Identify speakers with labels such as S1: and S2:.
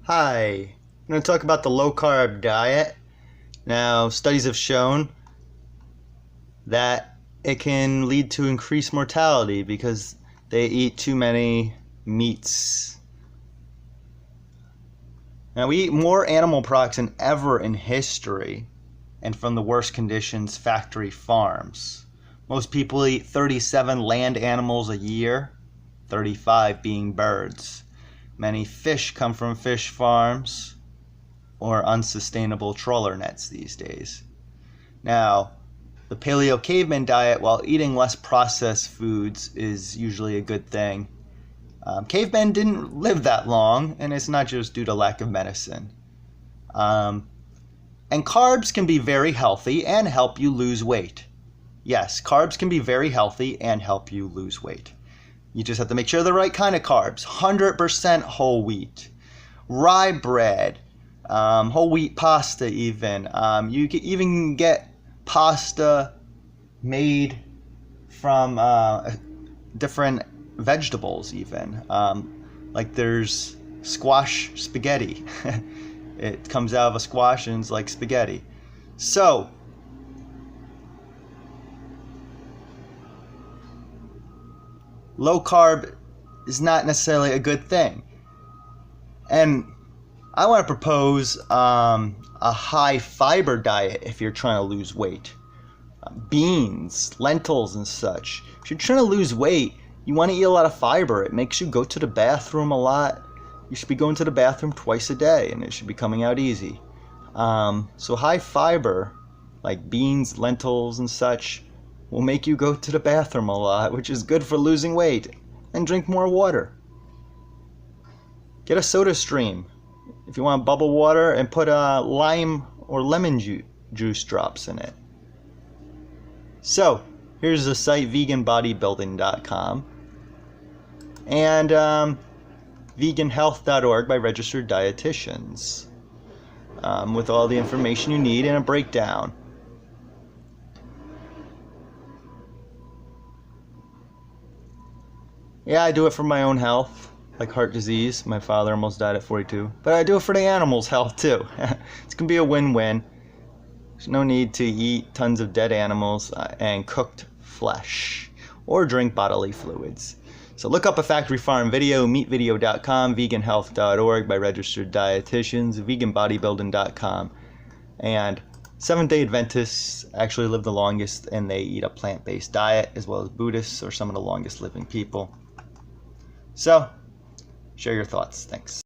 S1: Hi, I'm going to talk about the low-carb diet. Now, studies have shown that it can lead to increased mortality because they eat too many meats. Now, we eat more animal products than ever in history, and from the worst conditions, factory farms. Most people eat 37 land animals a year, 35 being birds. Many fish come from fish farms or unsustainable trawler nets these days. Now, the Paleo Caveman diet, while eating less processed foods, is usually a good thing. Cavemen didn't live that long, and it's not just due to lack of medicine. And carbs can be very healthy and help you lose weight. Yes, carbs can be very healthy and help you lose weight. You just have to make sure the right kind of carbs. 100% whole wheat, rye bread, whole wheat pasta even. You can even get pasta made from different vegetables even. Like there's squash spaghetti. It comes out of a squash and it's like spaghetti. So, low carb is not necessarily a good thing. And I want to propose a high fiber diet if you're trying to lose weight. Beans, lentils, and such. If you're trying to lose weight, you want to eat a lot of fiber. It makes you go to the bathroom a lot. You should be going to the bathroom twice a day, and it should be coming out easy. So high fiber, like beans, lentils, and such, will make you go to the bathroom a lot, which is good for losing weight. And drink more water. Get a soda stream if you want bubble water, and put lime or lemon juice drops in it. So, here's the site veganbodybuilding.com and veganhealth.org by registered dietitians with all the information you need and a breakdown. Yeah, I do it for my own health, like heart disease. My father almost died at 42. But I do it for the animals' health too. It's going to be a win-win. There's no need to eat tons of dead animals and cooked flesh or drink bodily fluids. So look up a factory farm video, meatvideo.com, veganhealth.org by registered dietitians, veganbodybuilding.com. And Seventh-day Adventists actually live the longest, and they eat a plant-based diet, as well as Buddhists are some of the longest living people. So, share your thoughts. Thanks.